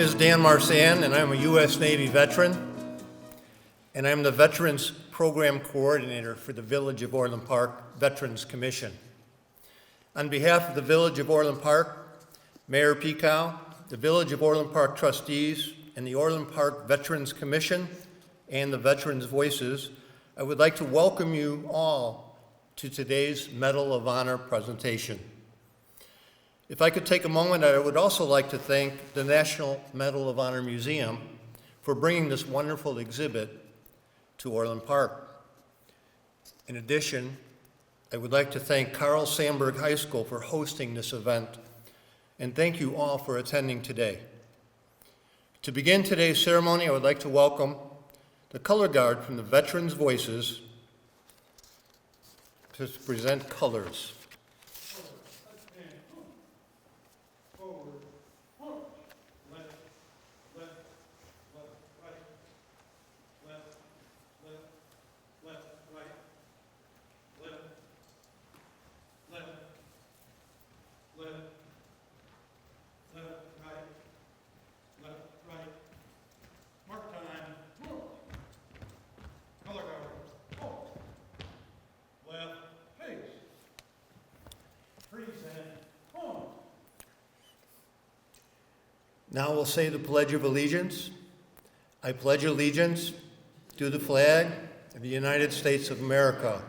is Dan Marsan, and I'm a U.S. Navy veteran, and I'm the Veterans Program Coordinator for the Village of Orland Park Veterans Commission. On behalf of the Village of Orland Park, Mayor Pekow, the Village of Orland Park trustees, and the Orland Park Veterans Commission, and the Veterans Voices, I would like to welcome you all to today's Medal of Honor presentation. If I could take a moment, I would also like to thank the National Medal of Honor Museum for bringing this wonderful exhibit to Orland Park. In addition, I would like to thank Carl Sandburg High School for hosting this event, and thank you all for attending today. To begin today's ceremony, I would like to welcome the color guard from the Veterans Voices to present colors. Now we'll say the Pledge of Allegiance. I pledge allegiance to the flag of the United States of America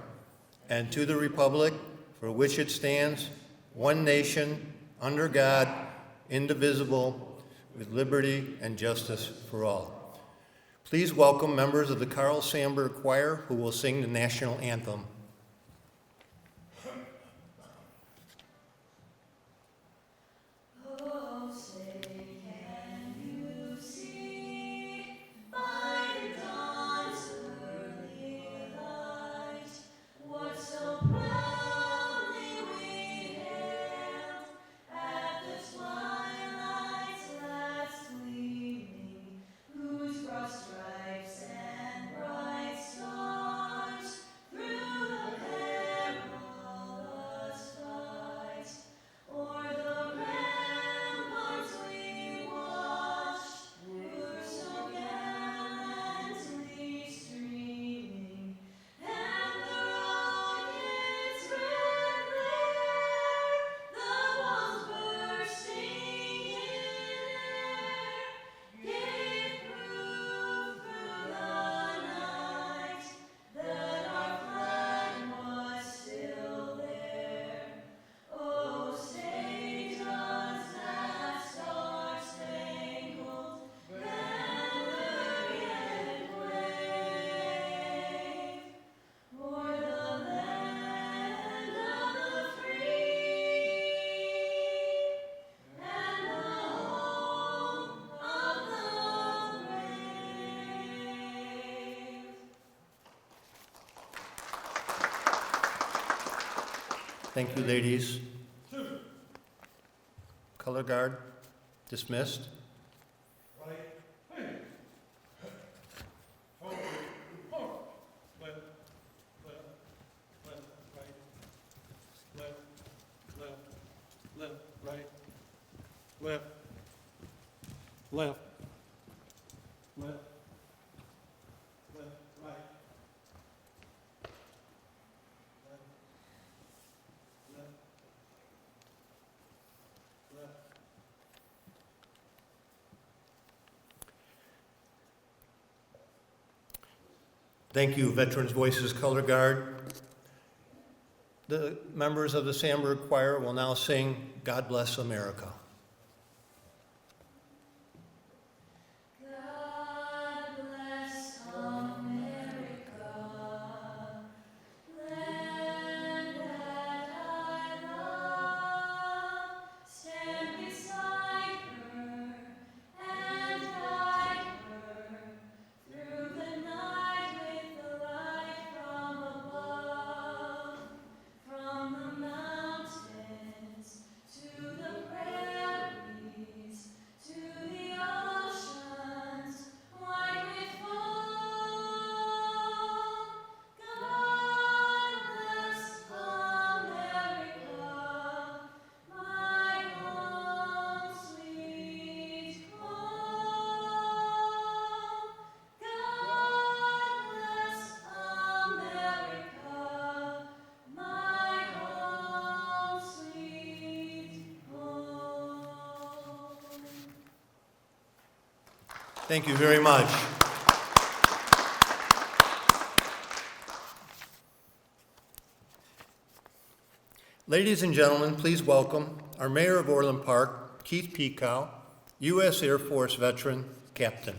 and to the republic for which it stands, one nation, under God, indivisible, with liberty and justice for all. Please welcome members of the Carl Sandburg Choir who will sing the national anthem. Thank you, ladies. Color guard, dismissed. Right. Hey. Forward. Forward. Left. Left. Left. Right. Left. Left. Left. Right. Left. Left. Left. Left. Right. Thank you, Veterans Voices Color Guard. The members of the Sandburg Choir will now sing God Bless America. From the mountains to the prairies. Thank you very much. Ladies and gentlemen, please welcome our Mayor of Orland Park, Keith Pekow, U.S. Air Force veteran, Captain.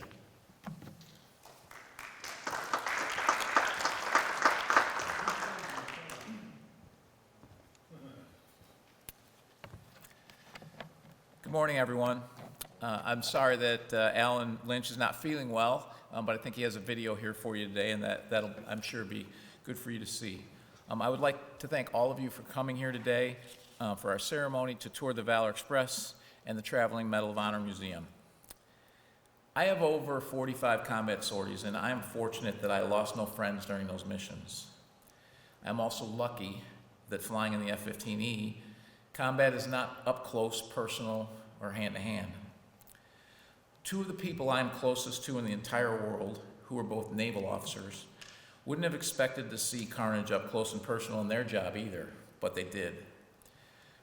Good morning, everyone. I'm sorry that Alan Lynch is not feeling well, but I think he has a video here for you today, and that'll, I'm sure, be good for you to see. I would like to thank all of you for coming here today for our ceremony to tour the Valor Express and the Traveling Medal of Honor Museum. I have over 45 combat sorties, and I am fortunate that I lost no friends during those missions. I'm also lucky that flying in the F-15E, combat is not up close, personal, or hand-to-hand. Two of the people I'm closest to in the entire world, who are both naval officers, wouldn't have expected to see carnage up close and personal in their job either, but they did.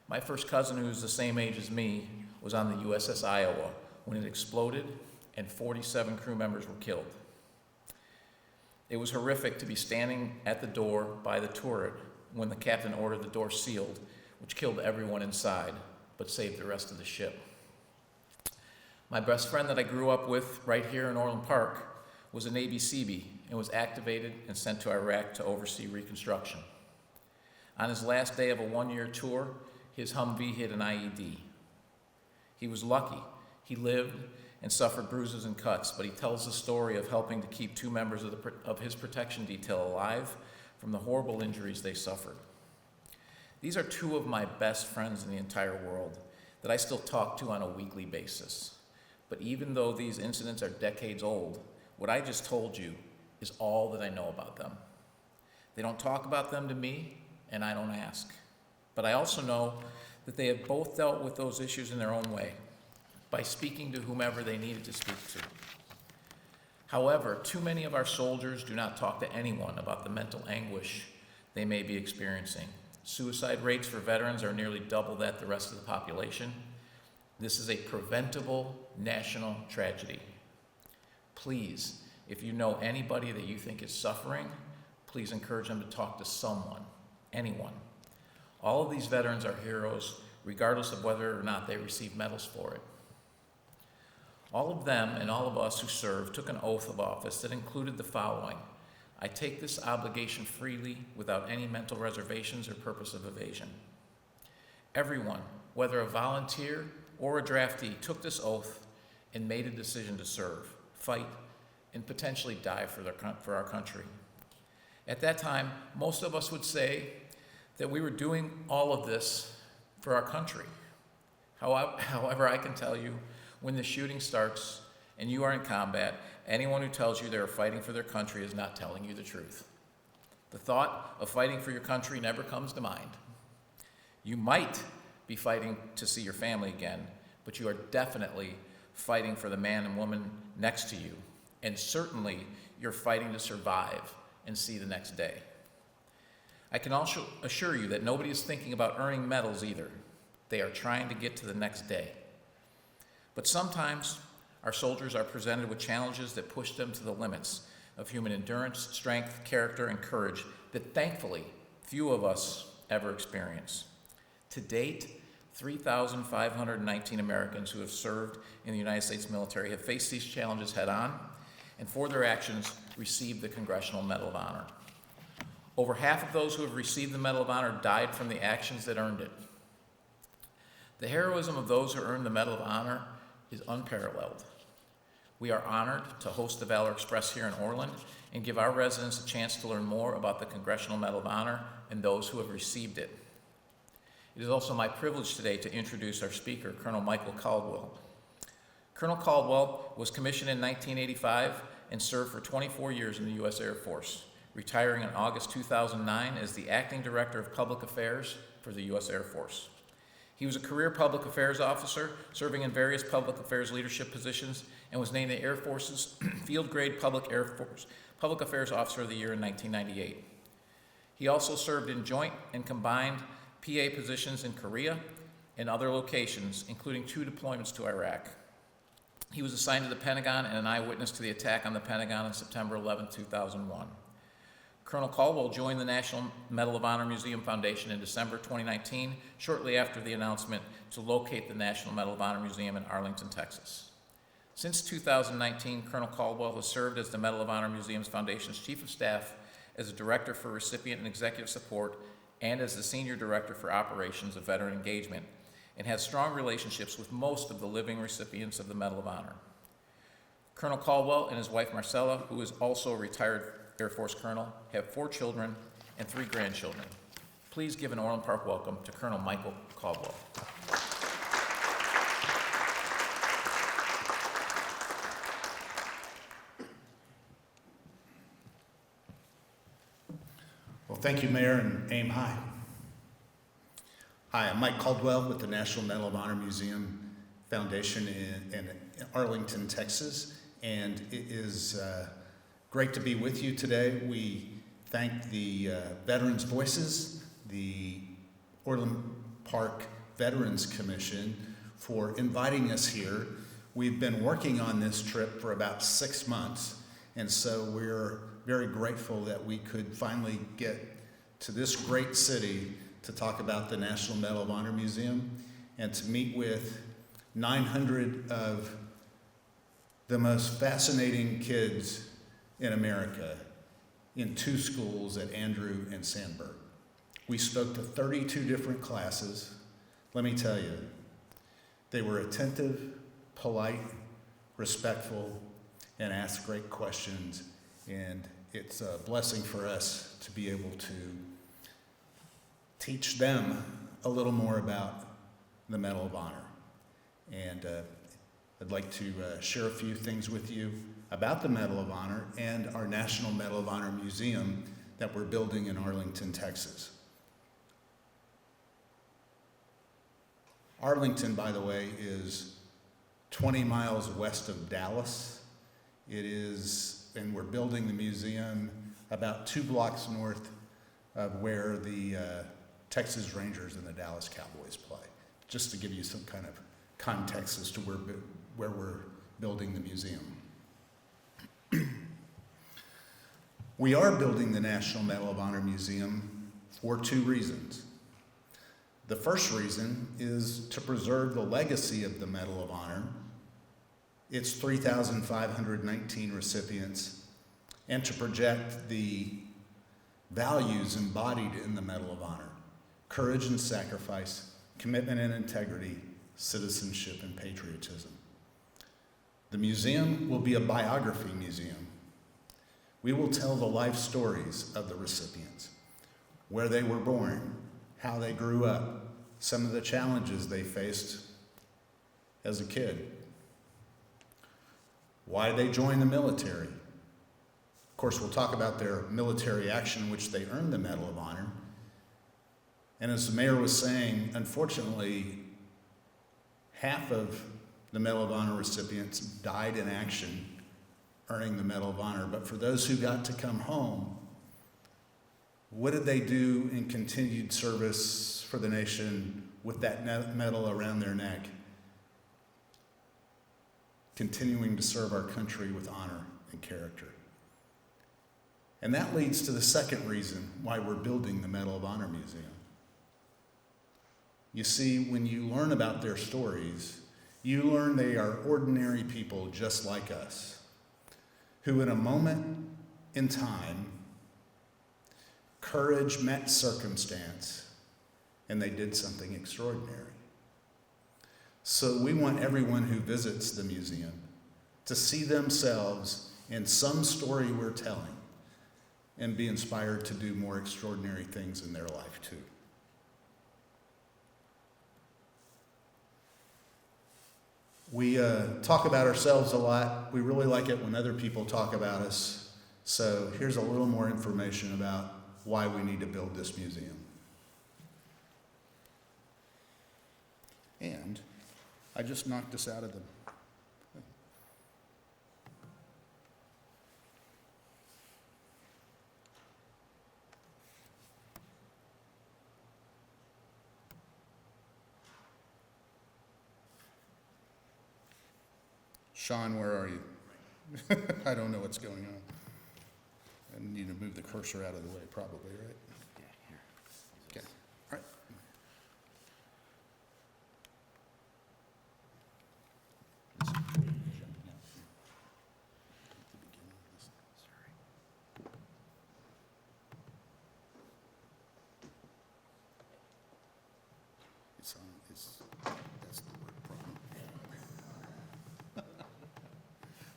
My first cousin, who's the same age as me, was on the USS Iowa when it exploded and 47 crew members were killed. It was horrific to be standing at the door by the turret when the captain ordered the door sealed, which killed everyone inside, but saved the rest of the ship. My best friend that I grew up with right here in Orland Park was a Navy Seabee and was activated and sent to Iraq to oversee reconstruction. On his last day of a one-year tour, his Humvee hit an IED. He was lucky. He lived and suffered bruises and cuts, but he tells the story of helping to keep two members of his protection detail alive from the horrible injuries they suffered. These are two of my best friends in the entire world that I still talk to on a weekly basis. But even though these incidents are decades old, what I just told you is all that I know about them. They don't talk about them to me, and I don't ask. But I also know that they have both dealt with those issues in their own way, by speaking to whomever they needed to speak to. However, too many of our soldiers do not talk to anyone about the mental anguish they may be experiencing. Suicide rates for veterans are nearly double that the rest of the population. This is a preventable national tragedy. Please, if you know anybody that you think is suffering, please encourage them to talk to someone, anyone. All of these veterans are heroes, regardless of whether or not they receive medals for it. All of them and all of us who served took an oath of office that included the following: I take this obligation freely without any mental reservations or purpose of evasion. Everyone, whether a volunteer or a draftee, took this oath and made a decision to serve, fight, and potentially die for our country. At that time, most of us would say that we were doing all of this for our country. However, I can tell you, when the shooting starts and you are in combat, anyone who tells you they're fighting for their country is not telling you the truth. The thought of fighting for your country never comes to mind. You might be fighting to see your family again, but you are definitely fighting for the man and woman next to you, and certainly you're fighting to survive and see the next day. I can also assure you that nobody is thinking about earning medals either. They are trying to get to the next day. But sometimes our soldiers are presented with challenges that push them to the limits of human endurance, strength, character, and courage that thankfully few of us ever experience. To date, 3,519 Americans who have served in the United States military have faced these challenges head on, and for their actions received the Congressional Medal of Honor. Over half of those who have received the Medal of Honor died from the actions that earned it. The heroism of those who earned the Medal of Honor is unparalleled. We are honored to host the Valor Express here in Orland and give our residents a chance to learn more about the Congressional Medal of Honor and those who have received it. It is also my privilege today to introduce our speaker, Colonel Michael Caldwell. Colonel Caldwell was commissioned in 1985 and served for 24 years in the U.S. Air Force, retiring in August 2009 as the Acting Director of Public Affairs for the U.S. Air Force. He was a career public affairs officer, serving in various public affairs leadership positions, and was named the Air Force's Field Grade Public Affairs Officer of the Year in 1998. He also served in joint and combined PA positions in Korea and other locations, including 2 deployments to Iraq. He was assigned to the Pentagon and an eyewitness to the attack on the Pentagon on September 11, 2001. Colonel Caldwell joined the National Medal of Honor Museum Foundation in December 2019, shortly after the announcement to locate the National Medal of Honor Museum in Arlington, Texas. Since 2019, Colonel Caldwell has served as the Medal of Honor Museum's Foundation's Chief of Staff, as a Director for Recipient and Executive Support, and as the Senior Director for Operations of Veteran Engagement, and has strong relationships with most of the living recipients of the Medal of Honor. Colonel Caldwell and his wife Marcella, who is also a retired Air Force colonel, have 4 children and 3 grandchildren. Please give an Orland Park welcome to Colonel Michael Caldwell. Well, thank you, Mayor, and aim high. Hi, I'm Mike Caldwell with the National Medal of Honor Museum Foundation in Arlington, Texas, and it is great to be with you today. We thank the Veterans Voices, the Orland Park Veterans Commission, for inviting us here. We've been working on this trip for about 6 months, and so we're very grateful that we could finally get to this great city to talk about the National Medal of Honor Museum and to meet with 900 of the most fascinating kids in America in 2 schools at Andrew and Sandburg. We spoke to 32 different classes. Let me tell you, they were attentive, polite, respectful, and asked great questions. And it's a blessing for us to be able to teach them a little more about the Medal of Honor. And I'd like to share a few things with you about the Medal of Honor and our National Medal of Honor Museum that we're building in Arlington, Texas. Arlington, by the way, is 20 miles west of Dallas. It is, and we're building the museum about 2 blocks north of where the Texas Rangers and the Dallas Cowboys play, just to give you some kind of context as to where we're building the museum. We are building the National Medal of Honor Museum for 2 reasons. The first reason is to preserve the legacy of the Medal of Honor, its 3,519 recipients, and to project the values embodied in the Medal of Honor: courage and sacrifice, commitment and integrity, citizenship and patriotism. The museum will be a biography museum. We will tell the life stories of the recipients, where they were born, how they grew up, some of the challenges they faced as a kid, why they joined the military. Of course, we'll talk about their military action in which they earned the Medal of Honor. And as the mayor was saying, unfortunately, half of the Medal of Honor recipients died in action earning the Medal of Honor. But for those who got to come home, what did they do in continued service for the nation with that medal around their neck? Continuing to serve our country with honor and character. And that leads to the second reason why we're building the Medal of Honor Museum. You see, when you learn about their stories, you learn they are ordinary people just like us, who in a moment in time, courage met circumstance, and they did something extraordinary. So we want everyone who visits the museum to see themselves in some story we're telling and be inspired to do more extraordinary things in their life too. We talk about ourselves a lot. We really like it when other people talk about us. So here's a little more information about why we need to build this museum. And I just knocked this out of the... Sean, where are you? I don't know what's going on. I need to move the cursor out of the way, probably, right? Yeah, here. Okay, all right. That's the word problem.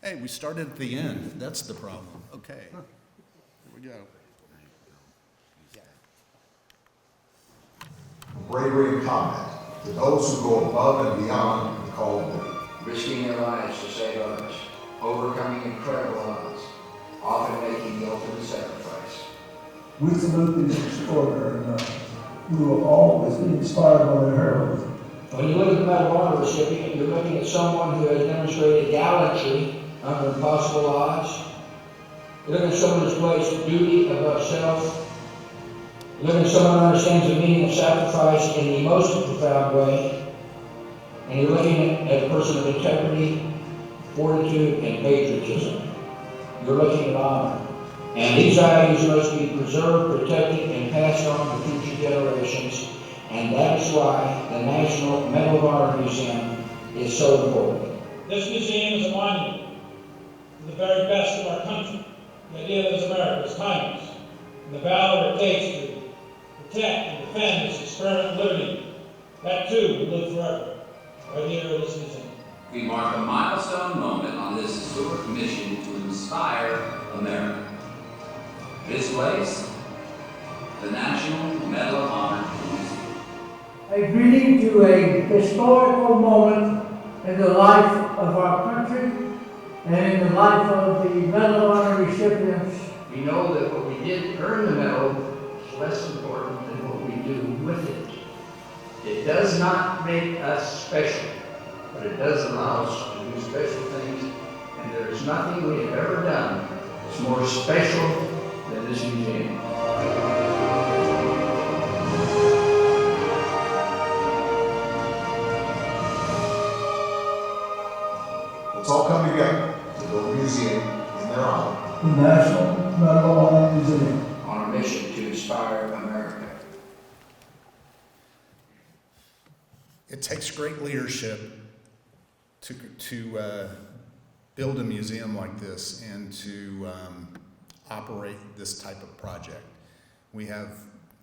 Hey, we started at the end. That's the problem. Okay. Here we go. Bravery in combat, to those who go above and beyond the call of duty. Risking their lives to save others, overcoming incredible odds, often making the ultimate sacrifice. We salute these extraordinary men who will always be inspired by their heroism. When you look at the Medal of Honor recipient, you're looking at someone who has demonstrated gallantry under impossible odds. You're looking at someone who's placed duty above self. You're looking at someone who understands the meaning of sacrifice in the most profound way. And you're looking at a person of integrity, fortitude, and patriotism. You're looking at honor. And these values must be preserved, protected, and passed on to future generations. And that is why the National Medal of Honor Museum is so important. This museum is a monument to the very best of our country. The idea that is America is timeless. And the valor it takes to protect and defend this experiment of liberty, that too will live forever, right here in this museum. We mark a milestone moment on this historic mission to inspire America. This place, the National Medal of Honor Museum. A greeting to a historical moment in the life of our country and in the life of the Medal of Honor recipients. We know that what we did earn the medal is less important than what we do with it. It does not make us special, but it does allow us to do special things, and there is nothing we have ever done that's more special than this museum. Let's all come together to build a museum in their honor. The National Medal of Honor Museum. On a mission to inspire America. It takes great leadership to build a museum like this and to operate this type of project. We have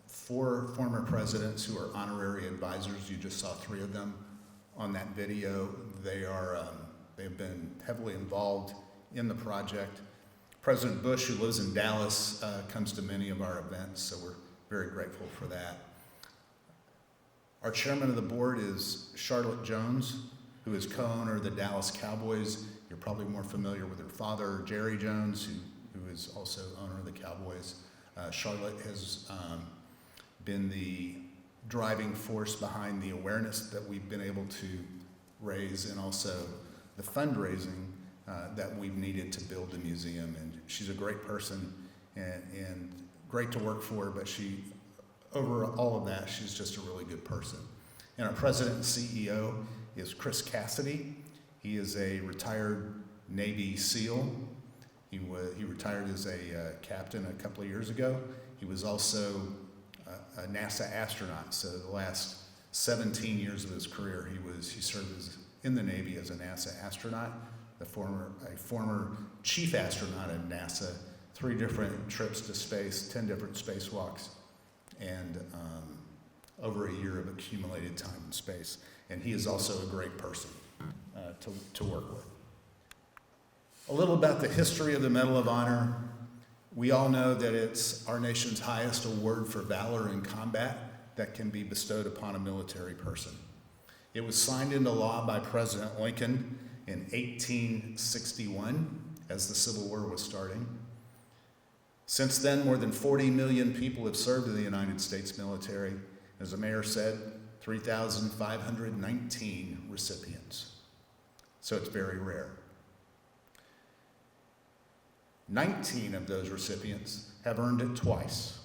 4 former presidents who are honorary advisors. You just saw 3 of them on that video. They've been heavily involved in the project. President Bush, who lives in Dallas, comes to many of our events, so we're very grateful for that. Our chairman of the board is Charlotte Jones, who is co-owner of the Dallas Cowboys. You're probably more familiar with her father, Jerry Jones, who is also owner of the Cowboys. Charlotte has been the driving force behind the awareness that we've been able to raise and also the fundraising that we've needed to build the museum. And she's a great person and great to work for, but over all of that, she's just a really good person. And our president and CEO is Chris Cassidy. He is a retired Navy SEAL. He retired as a captain a couple of years ago. He was also a NASA astronaut. So the last 17 years of his career, he served in the Navy as a NASA astronaut, a former chief astronaut at NASA, 3 different trips to space, 10 different spacewalks, and over a year of accumulated time in space. And he is also a great person to work with. A little about the history of the Medal of Honor. We all know that it's our nation's highest award for valor in combat that can be bestowed upon a military person. It was signed into law by President Lincoln in 1861 as the Civil War was starting. Since then, more than 40 million people have served in the United States military. As the mayor said, 3,519 recipients. So it's very rare. 19 of those recipients have earned it twice.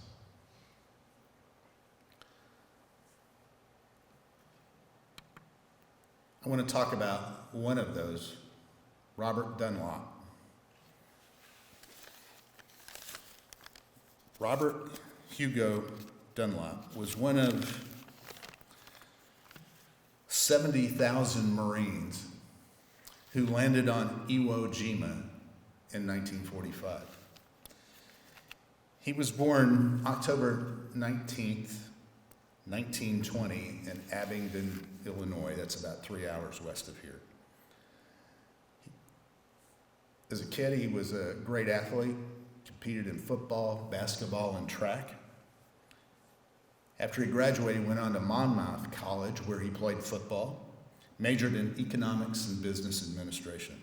I want to talk about one of those Robert Dunlop. Robert Hugo Dunlop was one of 70,000 Marines who landed on Iwo Jima in 1945. He was born October 19th, 1920 in Abingdon, Illinois. That's about 3 hours west of here. As a kid, he was a great athlete, competed in football, basketball, and track. After he graduated, he went on to Monmouth College, where he played football, majored in economics and business administration.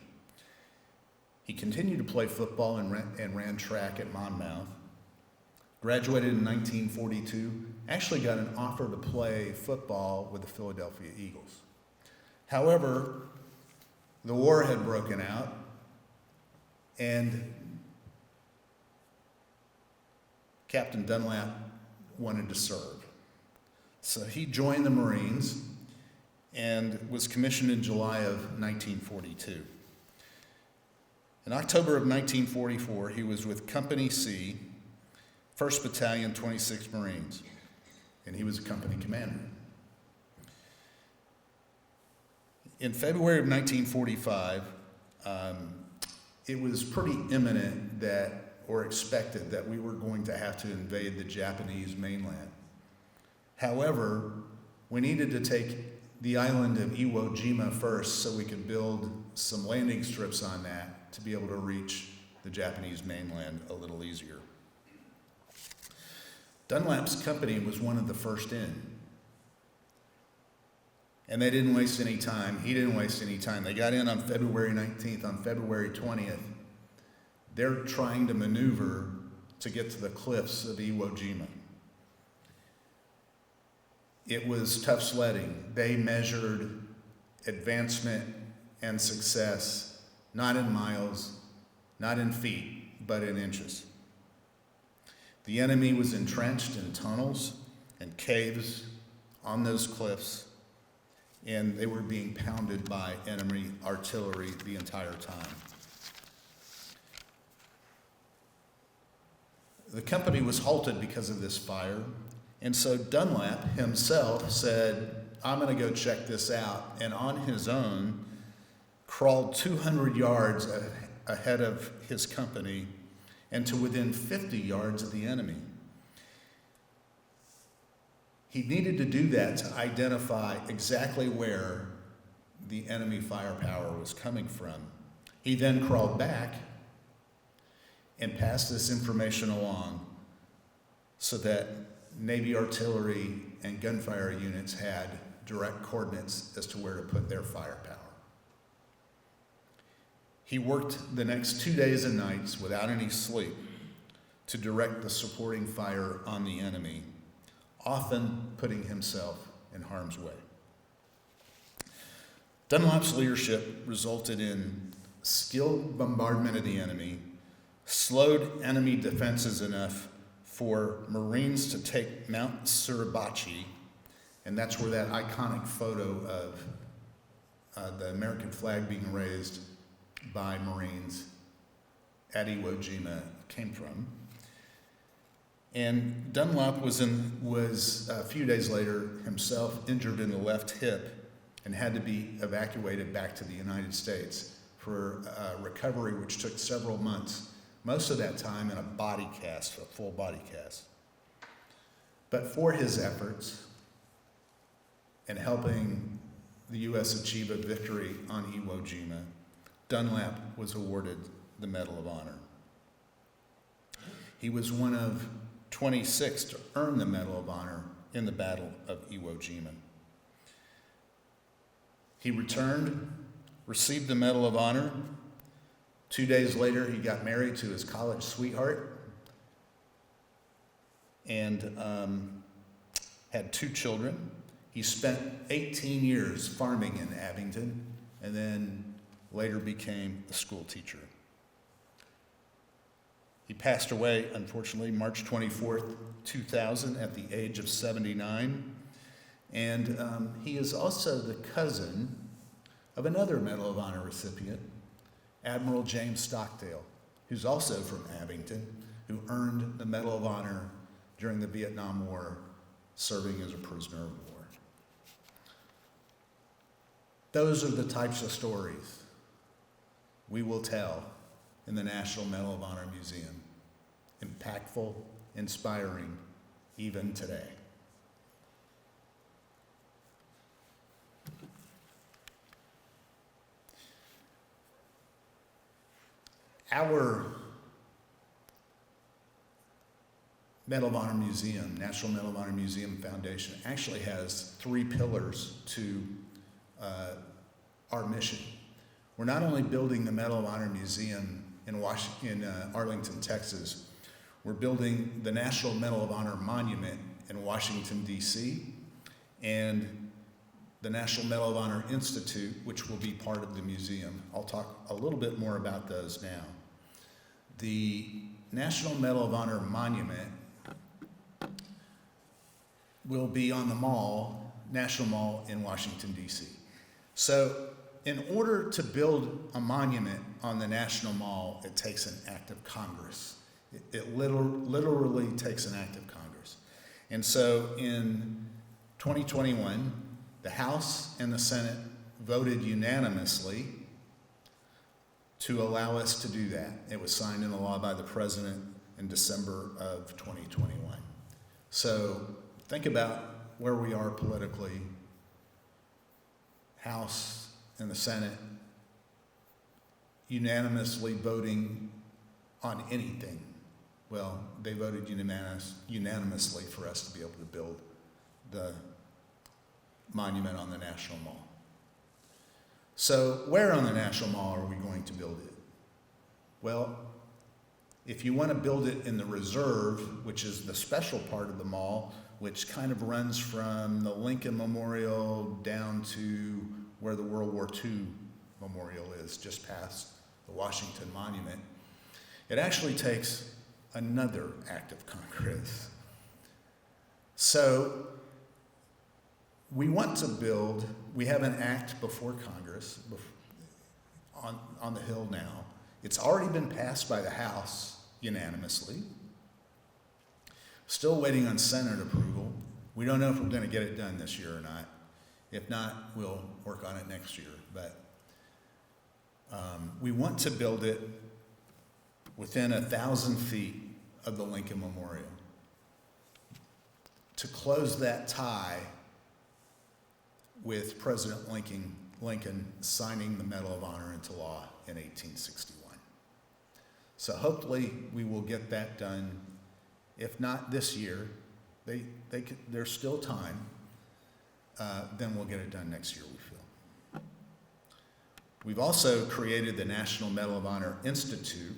He continued to play football and ran track at Monmouth. Graduated in 1942, actually got an offer to play football with the Philadelphia Eagles. However, the war had broken out, and Captain Dunlap wanted to serve. So he joined the Marines and was commissioned in July of 1942. In October of 1944, he was with Company C, 1st Battalion, 26th Marines, and he was a company commander. In February of 1945, it was pretty imminent that, or expected, that we were going to have to invade the Japanese mainland. However, we needed to take the island of Iwo Jima first so we could build some landing strips on that to be able to reach the Japanese mainland a little easier. Dunlap's company was one of the first in. And they didn't waste any time. He didn't waste any time. They got in on February 19th. On February 20th, they're trying to maneuver to get to the cliffs of Iwo Jima. It was tough sledding. They measured advancement and success not in miles, not in feet, but in inches. The enemy was entrenched in tunnels and caves on those cliffs, and they were being pounded by enemy artillery the entire time. The company was halted because of this fire, and so Dunlap himself said, I'm going to go check this out, and on his own crawled 200 yards ahead of his company and to within 50 yards of the enemy. He needed to do that to identify exactly where the enemy firepower was coming from. He then crawled back and passed this information along so that Navy artillery and gunfire units had direct coordinates as to where to put their firepower. He worked the next 2 days and nights without any sleep to direct the supporting fire on the enemy, often putting himself in harm's way. Dunlap's leadership resulted in skilled bombardment of the enemy, slowed enemy defenses enough for Marines to take Mount Suribachi, and that's where that iconic photo of the American flag being raised by Marines at Iwo Jima came from. And Dunlap was a few days later himself injured in the left hip and had to be evacuated back to the United States for recovery, which took several months, most of that time in a body cast, a full body cast. But for his efforts in helping the U.S. achieve a victory on Iwo Jima, Dunlap was awarded the Medal of Honor. He was one of 26 to earn the Medal of Honor in the Battle of Iwo Jima. He returned, received the Medal of Honor. 2 days later, he got married to his college sweetheart and had 2 children. He spent 18 years farming in Abingdon and then later became a school teacher. He passed away, unfortunately, March 24th, 2000, at the age of 79. And he is also the cousin of another Medal of Honor recipient Admiral James Stockdale, who's also from Abington, who earned the Medal of Honor during the Vietnam War, serving as a prisoner of war. Those are the types of stories we will tell in the National Medal of Honor Museum. Impactful, inspiring, even today. Our Medal of Honor Museum, National Medal of Honor Museum Foundation, actually has 3 pillars to our mission. We're not only building the Medal of Honor Museum in Arlington, Texas, we're building the National Medal of Honor Monument in Washington, D.C., and the National Medal of Honor Institute, which will be part of the museum. I'll talk a little bit more about those now. The National Medal of Honor Monument will be on the mall, National Mall in Washington, D.C. So in order to build a monument on the National Mall, it takes an act of Congress. It literally takes an act of Congress. And so in 2021, the House and the Senate voted unanimously to allow us to do that. It was signed into law by the President in December of 2021. So think about where we are politically. House and the Senate unanimously voting on anything. Well, they voted unanimously for us to be able to build the monument on the National Mall. So where on the National Mall are we going to build it? Well, if you want to build it in the reserve, which is the special part of the mall, which kind of runs from the Lincoln Memorial down to where the World War II Memorial is, just past the Washington Monument, it actually takes another act of Congress. So we want to build, we have an act before Congress on the Hill now. It's already been passed by the House unanimously. Still waiting on Senate approval. We don't know if we're going to get it done this year or not. If not, we'll work on it next year. But we want to build it within 1,000 feet of the Lincoln Memorial to close that tie with President Lincoln signing the Medal of Honor into law in 1861. So hopefully we will get that done. If not this year, there's still time. Then we'll get it done next year, we feel. We've also created the National Medal of Honor Institute.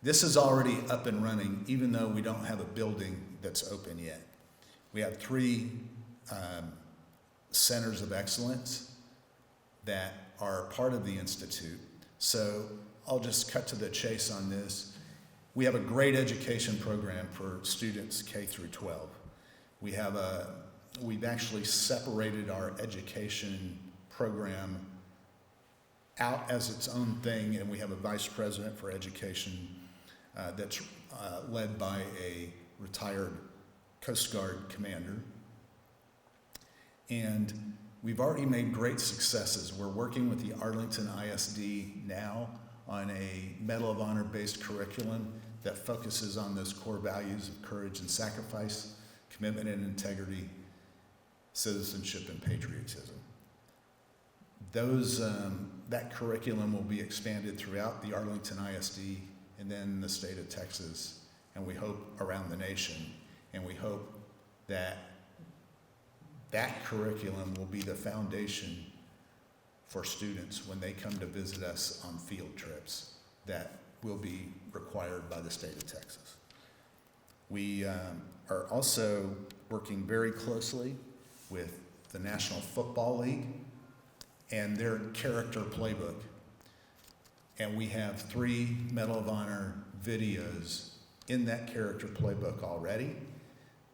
This is already up and running, even though we don't have a building that's open yet. We have 3 centers of excellence that are part of the Institute. So I'll just cut to the chase on this. We have a great education program for students K through 12. We've actually separated our education program out as its own thing, and we have a vice president for education that's led by a retired Coast Guard commander. And we've already made great successes. We're working with the Arlington ISD now on a Medal of Honor based curriculum that focuses on those core values of courage and sacrifice, commitment and integrity, citizenship and patriotism. That curriculum will be expanded throughout the Arlington ISD and then the state of Texas, and we hope around the nation. And we hope that curriculum will be the foundation for students when they come to visit us on field trips that will be required by the state of Texas. We are also working very closely with the National Football League and their character playbook. And we have 3 Medal of Honor videos in that character playbook already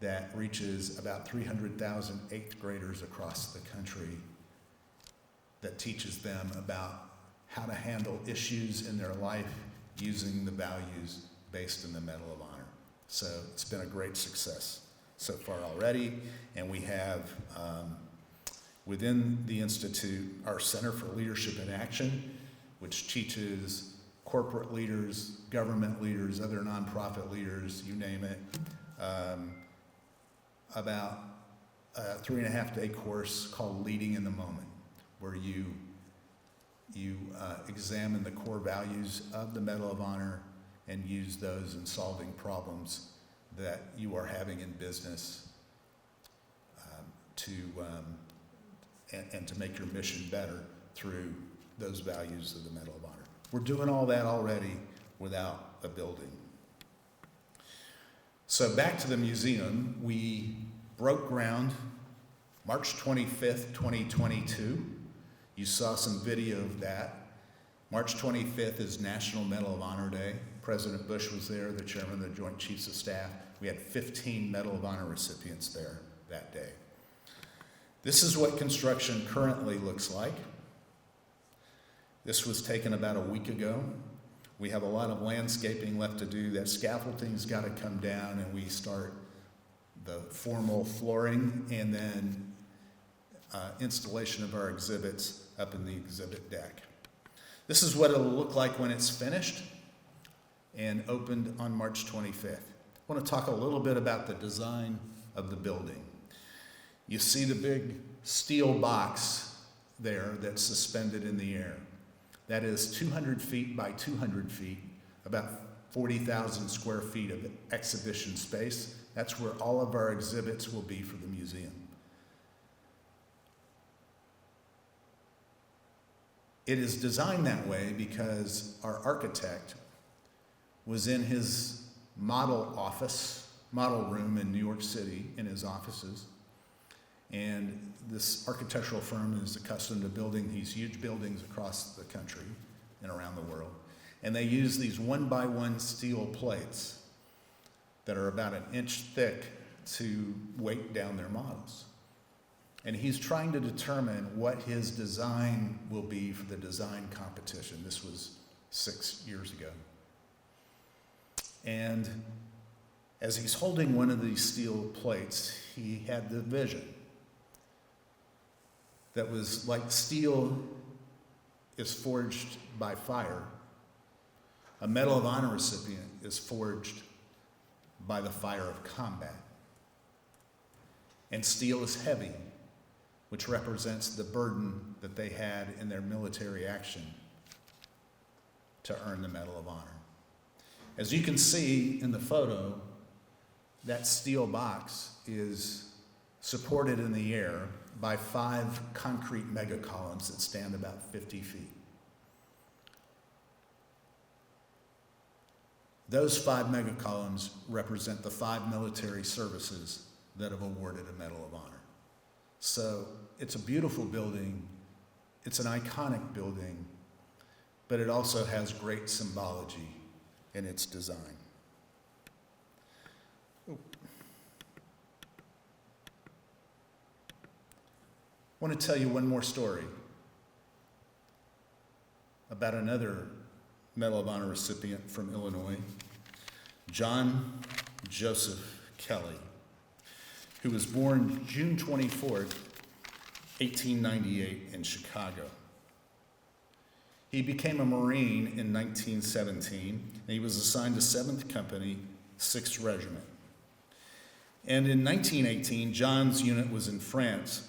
that reaches about 300,000 8th graders across the country that teaches them about how to handle issues in their life using the values based in the Medal of Honor. So it's been a great success so far already, and we have within the Institute our Center for Leadership in Action, which teaches corporate leaders, government leaders, other nonprofit leaders, you name it, about a 3.5-day course called Leading in the Moment, where you examine the core values of the Medal of Honor and use those in solving problems that you are having in business and to make your mission better through those values of the Medal of Honor. We're doing all that already without a building. So back to the museum, we broke ground March 25th, 2022. You saw some video of that. March 25th is National Medal of Honor Day. President Bush was there, the chairman of the Joint Chiefs of Staff. We had 15 Medal of Honor recipients there that day. This is what construction currently looks like. This was taken about a week ago. We have a lot of landscaping left to do. That scaffolding's got to come down, and we start the formal flooring and then installation of our exhibits up in the exhibit deck. This is what it'll look like when it's finished and opened on March 25th. I want to talk a little bit about the design of the building. You see the big steel box there that's suspended in the air. That is 200 feet by 200 feet, about 40,000 square feet of exhibition space. That's where all of our exhibits will be for the museum. It is designed that way because our architect was in his model room in New York City, in his offices. And this architectural firm is accustomed to building these huge buildings across the country and around the world. And they use these 1x1 steel plates that are about 1 inch thick to weight down their models. And he's trying to determine what his design will be for the design competition. This was 6 years ago. And as he's holding one of these steel plates, he had the vision that was like steel is forged by fire. A Medal of Honor recipient is forged by the fire of combat. And steel is heavy, which represents the burden that they had in their military action to earn the Medal of Honor. As you can see in the photo, that steel box is supported in the air by 5 concrete mega columns that stand about 50 feet. Those 5 mega columns represent the 5 military services that have awarded a Medal of Honor. So it's a beautiful building, it's an iconic building, but it also has great symbology in its design. I want to tell you one more story about another Medal of Honor recipient from Illinois, John Joseph Kelly, who was born June 24th, 1898 in Chicago. He became a Marine in 1917, and he was assigned to 7th Company, 6th Regiment. And in 1918, John's unit was in France,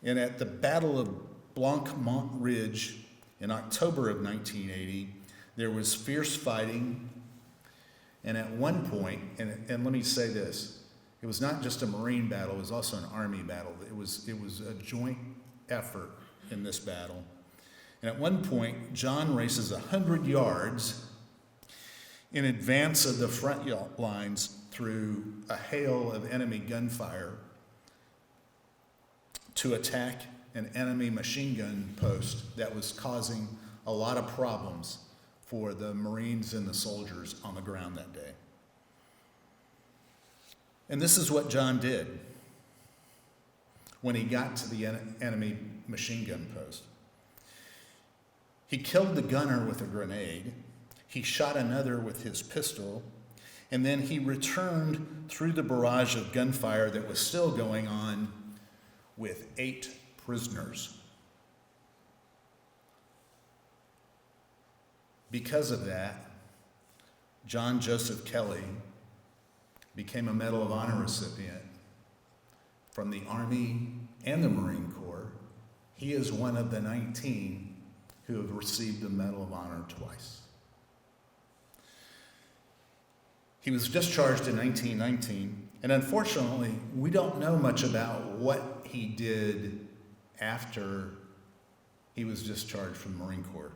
and at the Battle of Blanc-Mont Ridge in October of 1980, there was fierce fighting, and at one point, and let me say this, it was not just a Marine battle, it was also an Army battle. It was a joint effort in this battle. And at one point, John races 100 yards in advance of the front lines through a hail of enemy gunfire to attack an enemy machine gun post that was causing a lot of problems for the Marines and the soldiers on the ground that day. And this is what John did when he got to the enemy machine gun post. He killed the gunner with a grenade. He shot another with his pistol. And then he returned through the barrage of gunfire that was still going on with 8 prisoners. Because of that, John Joseph Kelly became a Medal of Honor recipient from the Army and the Marine Corps. He is one of the 19 who have received the Medal of Honor twice. He was discharged in 1919, and unfortunately, we don't know much about what he did after he was discharged from the Marine Corps.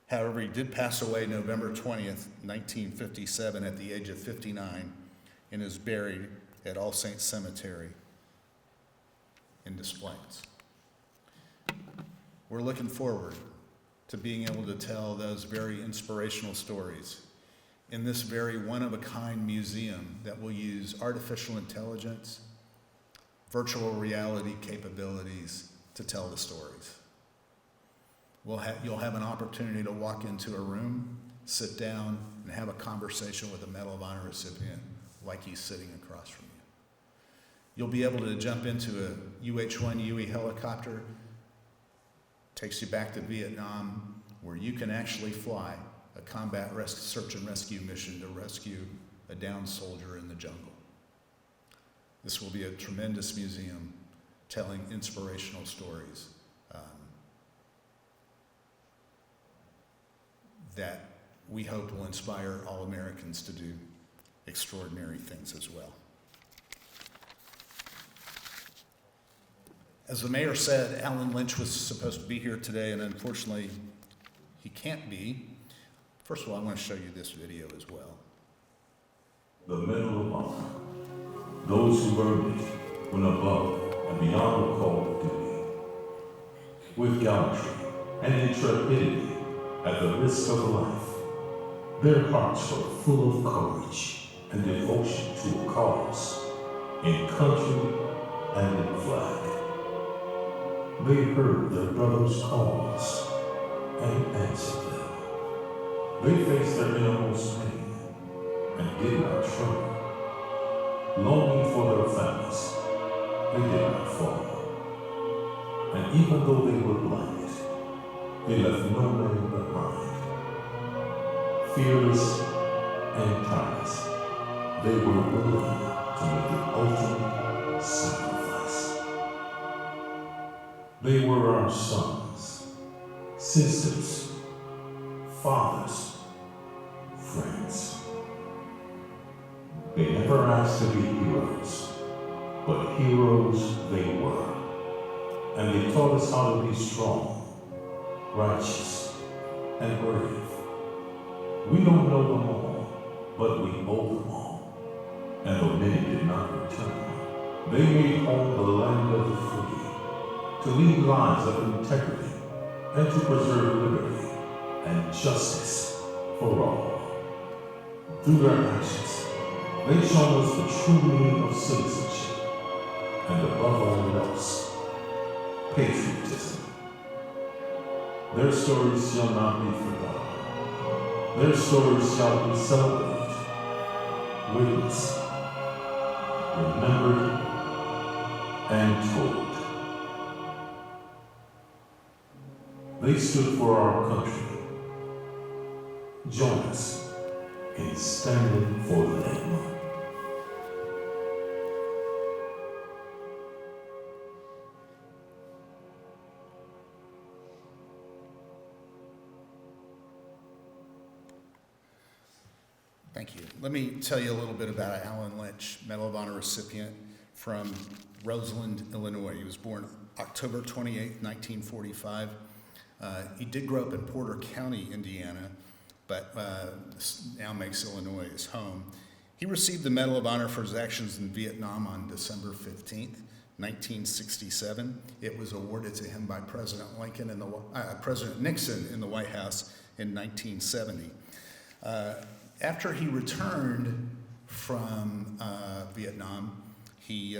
However, he did pass away November 20th, 1957 at the age of 59 and is buried at All Saints Cemetery in Des Plaines. We're looking forward to being able to tell those very inspirational stories in this very one-of-a-kind museum that will use artificial intelligence, virtual reality capabilities to tell the stories. You'll have an opportunity to walk into a room, sit down, and have a conversation with a Medal of Honor recipient like he's sitting across from you. You'll be able to jump into a UH-1 UE helicopter, takes you back to Vietnam, where you can actually fly a combat search and rescue mission to rescue a downed soldier in the jungle. This will be a tremendous museum telling inspirational stories that we hope will inspire all Americans to do extraordinary things as well. As the mayor said, Alan Lynch was supposed to be here today, and unfortunately, he can't be. First of all, I want to show you this video as well. The Medal of Honor. Those who earned it went above and beyond the call of duty. With gallantry and intrepidity at the risk of life, their hearts were full of courage and devotion to a cause in country and in flag. They heard their brothers' calls and answered them. They faced their innermost pain and did not tremble. Longing for their families, they did not fall. And even though they were blinded, they left no man behind. Fearless and tireless, they were willing to make the ultimate sacrifice. They were our sons, sisters, fathers, friends. They never asked to be heroes, but heroes they were. And they taught us how to be strong, righteous, and brave. We don't know them all, but we owe them all. And though many did not return, they made home the land of the free, to lead lives of integrity, and to preserve liberty and justice for all. Through their actions, they show us the true meaning of citizenship, and above all else, patriotism. Their stories shall not be forgotten. Their stories shall be celebrated, witnessed, remembered, and told. They stood for our country. Join us in standing for them. Thank you. Let me tell you a little bit about Alan Lynch, Medal of Honor recipient from Roseland, Illinois. He was born October 28, 1945. He did grow up in Porter County, Indiana, but now makes Illinois his home. He received the Medal of Honor for his actions in Vietnam on December 15th, 1967. It was awarded to him by President Nixon in the White House in 1970. After he returned from Vietnam, he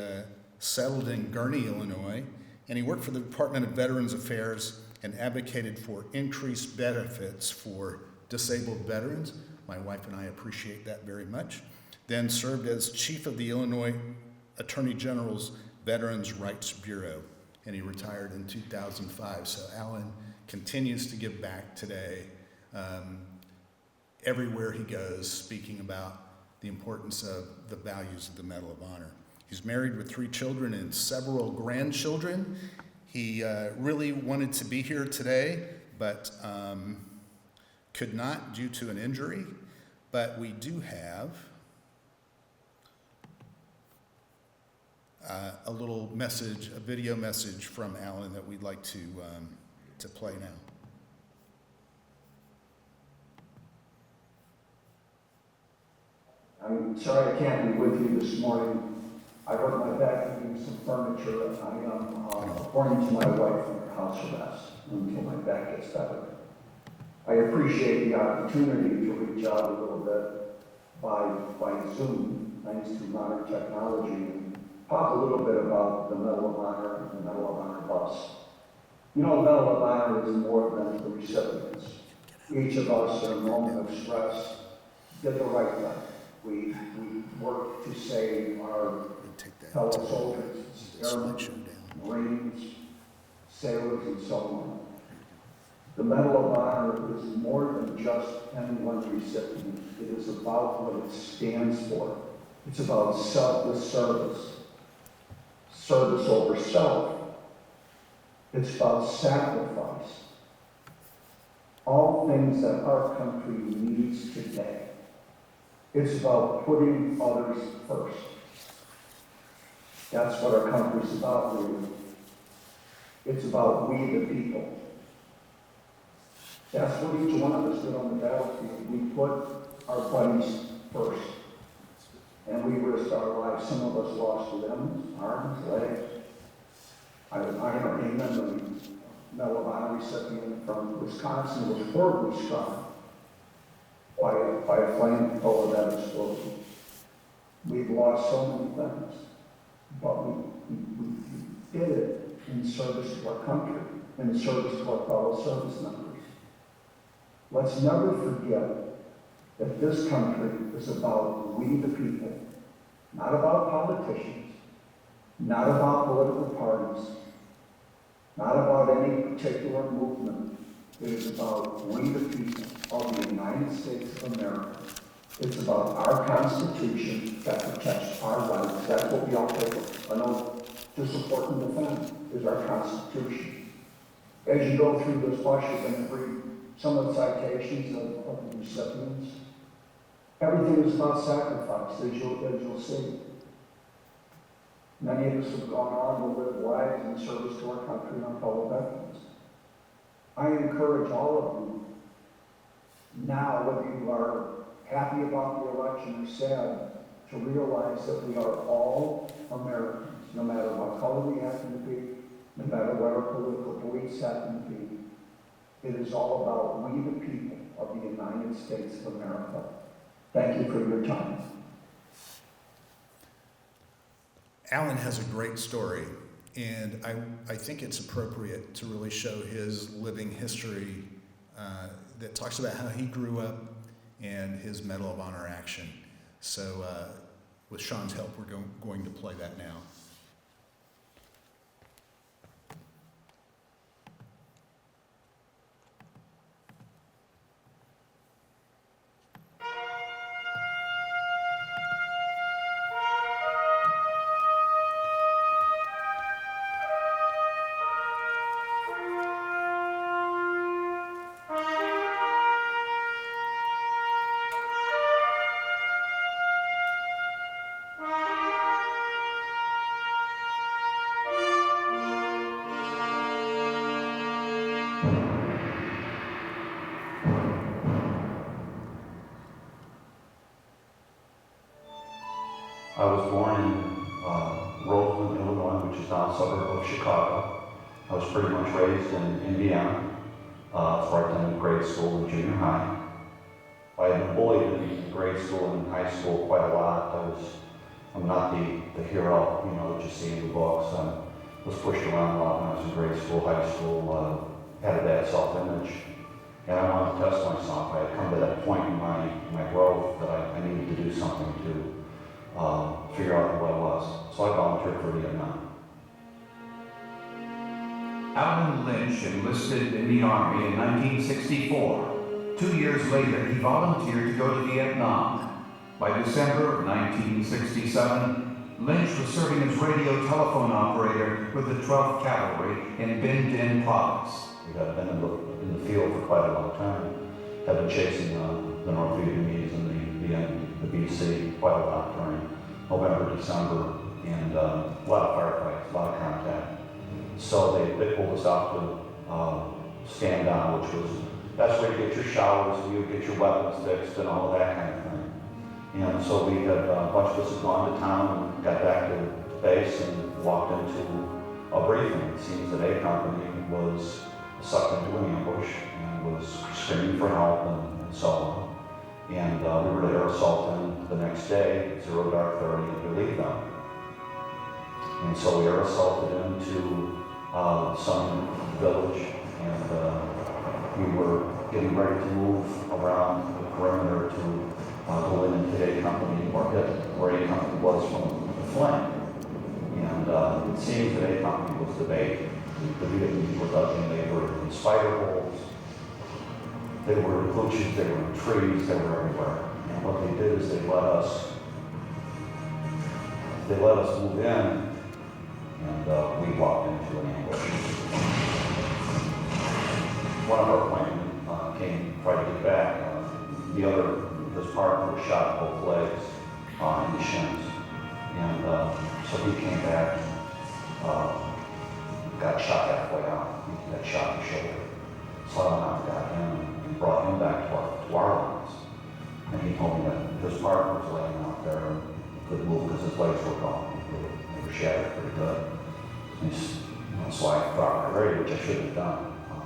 settled in Gurnee, Illinois, and he worked for the Department of Veterans Affairs and advocated for increased benefits for disabled veterans. My wife and I appreciate that very much. Then served as chief of the Illinois Attorney General's Veterans Rights Bureau, and he retired in 2005. So Alan continues to give back today, everywhere he goes, speaking about the importance of the values of the Medal of Honor. He's married with 3 children and several grandchildren. He really wanted to be here today, but could not due to an injury. But we do have a little message, a video message from Alan that we'd like to play now. I'm sorry I can't be with you this morning. I hurt my back moving some furniture, and I am, according to my wife, under house arrest until my back gets better. I appreciate the opportunity to reach out a little bit by Zoom, thanks to modern technology, and talk a little bit about the Medal of Honor and the Medal of Honor bus. You know, the Medal of Honor is more than the recipients. Each of us, in a moment of stress, did the right thing. We work to save our fellow soldiers, airmen, Marines, sailors, and so on. The Medal of Honor is more than just any one recipient. It is about what it stands for. It's about selfless service, service over self. It's about sacrifice. All things that our country needs today. It's about putting others first. That's what our country's about, really. It's about we the people. That's what each one of us did on the battlefield. We put our buddies first. And we risked our lives. Some of us lost limbs, arms, legs. I remember the Medal of Honor recipient from Wisconsin was horribly struck by a flamethrower that exploded. We've lost so many things, but we did it in service to our country, in service to our fellow service members. Let's never forget that this country is about we the people, not about politicians, not about political parties, not about any particular movement. It is about we the people of the United States of America. It's about our Constitution that protects our rights. That's what we all take to support and defend, is our Constitution. As you go through this bus, you're going to read some of the citations of the recipients. Everything is about sacrifice, as you'll see. Many of us have gone on to live lives in service to our country and our fellow veterans. I encourage all of you, now whether you are happy about the election or sad, to realize that we are all Americans, no matter what color we happen to be, no matter what our political beliefs happen to be. It is all about we the people of the United States of America. Thank you for your time. Alan has a great story, and I think it's appropriate to really show his living history that talks about how he grew up and his Medal of Honor action. So with Sean's help, we're going to play that now. I was born in Orland, Illinois, which is now a suburb of Chicago. I was pretty much raised in Indiana, before I attended grade school and junior high. I had been bullied in grade school and high school quite a lot. I'm not the hero, that you see in the books. I was pushed around a lot when I was in grade school, high school, had a bad self-image. And I wanted to test myself. I had come to that point in my growth that I needed to do something to figure out who I was. So I volunteered for Vietnam. Allen Lynch enlisted in the Army in 1964. 2 years later, he volunteered to go to Vietnam. By December of 1967, Lynch was serving as radio telephone operator with the 12th Cavalry in Binh Dinh Province. We had been in the field for quite a long time. Had been chasing the North Vietnamese and the BC quite a lot during November, December, and a lot of firefights, a lot of contact. So they pulled us out to stand down, which was, that's where you get your showers, you get your weapons fixed and all of that kind of thing. And so we had, a bunch of us had gone to town and got back to base and walked into a briefing. It seems that A Company was sucked into an ambush and was screaming for help and so on. And we were to air assault them the next day, 0 dark 30, and relieve them. And so we air assaulted into some village, and we were getting ready to move around the perimeter to go into A Company, or hit where A Company was from the flank. And it seems that A Company was the bait. The Vietnamese were dodging. They were in spider holes, they were in bushes, they were in trees, they were everywhere. And what they did is they let us move in, and we walked into an ambush. One of our planes came right to get back. His partner was shot in both legs, in the shins. And so he came back, got shot halfway out. He got shot in the shoulder. So I went out and got him and brought him back to our lines. And he told me that his partner was laying out there and couldn't move because his legs were gone. They were shattered pretty good. So I brought my radio, which I shouldn't have done.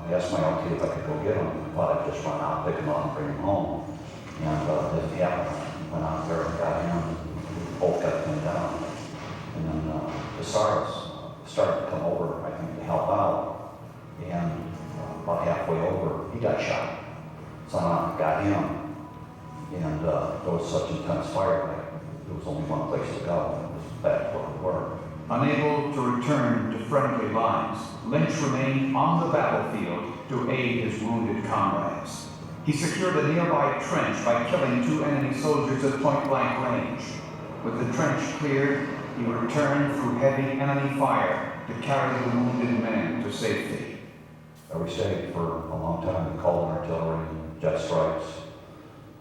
I asked my LT if I could go get him. I thought I'd just run out, pick him up, and bring him home. And it didn't happen. I went out there and got him. We both got him down. And then the SARS started to come over, I think, to help out. And about halfway over, he got shot. So I got him. And there was such intense fire that there was only one place to go. And it was back where we were. Unable to return to friendly lines, Lynch remained on the battlefield to aid his wounded comrades. He secured a nearby trench by killing 2 enemy soldiers at point-blank range. With the trench cleared, he returned through heavy enemy fire to carry the wounded men to safety. We stayed for a long time. We called in artillery and jet strikes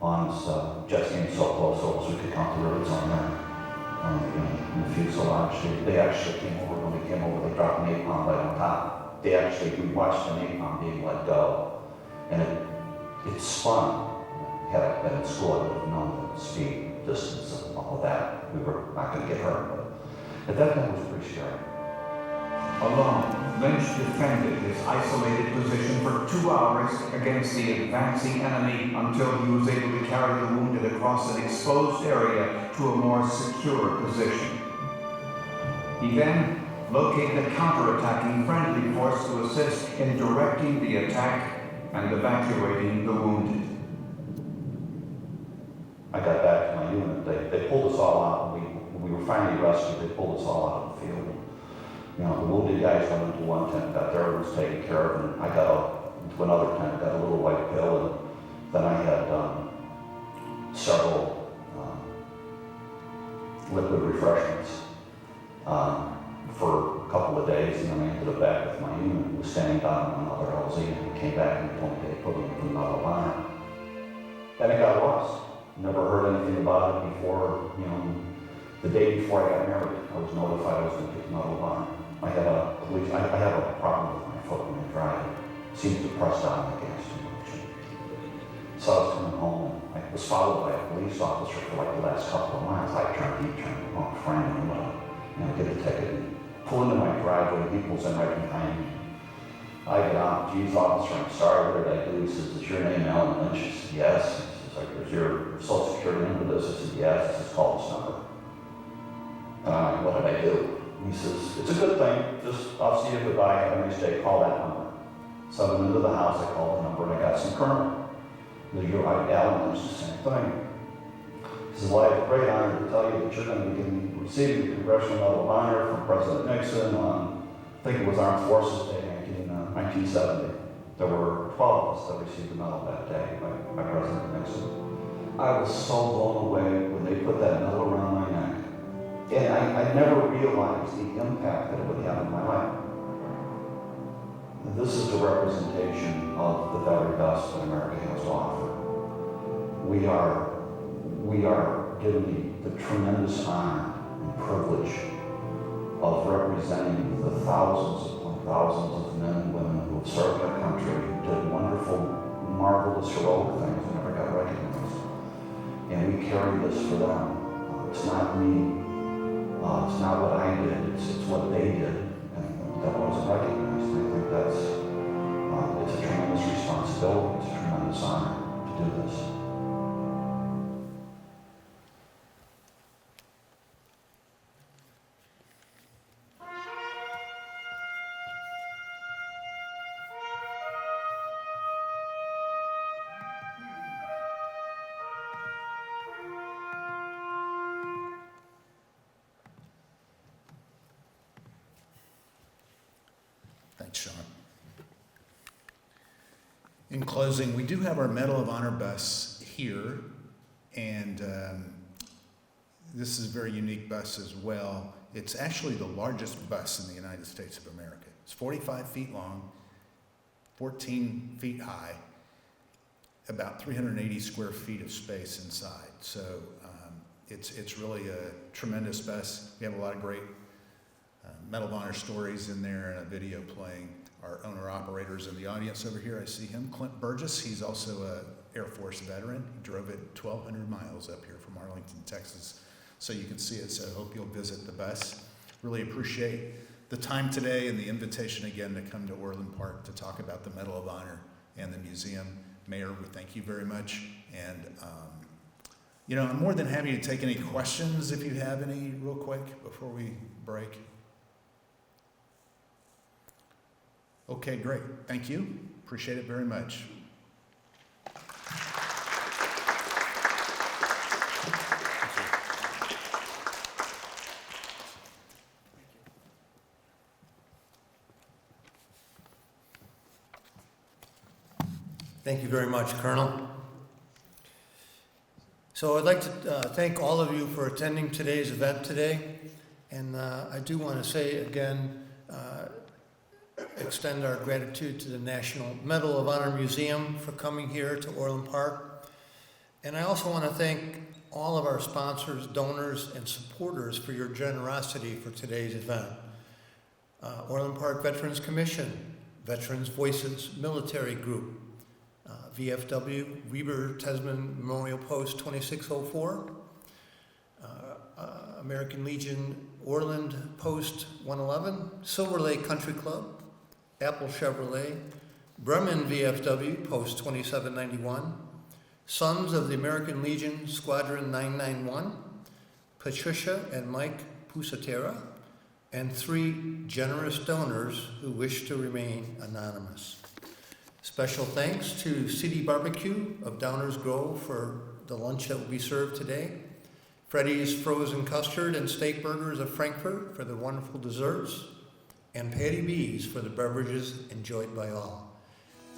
on us. Jets came so close, so we could count the rivets on there. In the fuselage, they actually came over. When they came over, they dropped an napalm right on top. We watched the napalm being let go, and it spun. Had I been in school, I would have known the speed, distance, and all of that. We were not going to get hurt, but at that time it was pretty scary. Alone, Lynch defended his isolated position for 2 hours against the advancing enemy until he was able to carry the wounded across an exposed area to a more secure position. He then located a counterattacking friendly force to assist in directing the attack and evacuating the wounded. I got back to my unit. They pulled us all out. We were finally rescued. They pulled us all out of the field. You know, the wounded guys went into one tent, got their wounds taken care of, and I got out into another tent, got a little white pill, and then I had several liquid refreshments for a couple of days, and then I ended up back with my unit. Was standing down on another LZ, and he came back and told me they put me in another line. Then it got lost. Never heard anything about it before. You know, the day before I got married, I was notified I was going to get another line. I have a problem with my foot when I drive. It seems to press down the gas too much. So I was coming home, and I was followed by a police officer for like the last couple of miles. I turned, he turned, oh, friend, and I get a ticket and pull into my driveway. He pulls in right behind me. I get out, geez, officer, I'm sorry, what did I do? He says, is your name Allen Lynch? I said, yes. He says, like, is your social security number this? I said, yes. He says, call this number. And I'm like, what did I do? He says, it's a good thing. Just, I'll see you, goodbye, have a nice day, call that number. So I went into the house, I called the number, and I got some colonel. Alan Lynch, the same thing. He says, well, I have a great honor to tell you that you're going to be receiving the Congressional Medal of Honor from President Nixon on, I think it was Armed Forces Day in 1970. There were 12 of us that received the medal that day by President Nixon. I was so blown away when they put that medal around my neck. And I never realized the impact that it would have on my life. This is the representation of the very best that America has to offer. We are given the tremendous honor and privilege of representing the thousands upon thousands of men and women who have served our country, did wonderful, marvelous, heroic things, and never got recognized. And we carry this for them. It's not me. It's not what I did. It's what they did, and that wasn't recognized. And I think that's it's a tremendous responsibility. It's a tremendous honor to do this. Thanks, Sean. In closing, we do have our Medal of Honor bus here, and this is a very unique bus as well. It's actually the largest bus in the United States of America. It's 45 feet long, 14 feet high, about 380 square feet of space inside. So it's really a tremendous bus. We have a lot of great Medal of Honor stories in there and a video playing. Our owner-operators in the audience over here, I see him, Clint Burgess. He's also an Air Force veteran. He drove it 1,200 miles up here from Arlington, Texas, so you can see it. So I hope you'll visit the bus. Really appreciate the time today and the invitation again to come to Orland Park to talk about the Medal of Honor and the museum. Mayor, we thank you very much. And, I'm more than happy to take any questions if you have any real quick before we break. Okay, great. Thank you. Appreciate it very much. Thank you very much, Colonel. So I'd like to thank all of you for attending today's event today. And I do want to say again, extend our gratitude to the National Medal of Honor Museum for coming here to Orland Park. And I also want to thank all of our sponsors, donors, and supporters for your generosity for today's event. Orland Park Veterans Commission, Veterans Voices Military Group, VFW, Weber Tesman Memorial Post 2604, American Legion Orland Post 111, Silver Lake Country Club, Apple Chevrolet, Bremen VFW Post 2791, Sons of the American Legion Squadron 991, Patricia and Mike Pusatera, and 3 generous donors who wish to remain anonymous. Special thanks to City Barbecue of Downers Grove for the lunch that will be served today, Freddy's Frozen Custard and Steak Burgers of Frankfurt for the wonderful desserts, and Patty B's for the beverages enjoyed by all.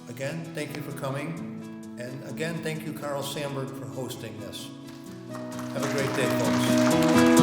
Again, thank you for coming, and again, thank you, Carl Sandberg, for hosting this. Have a great day, folks.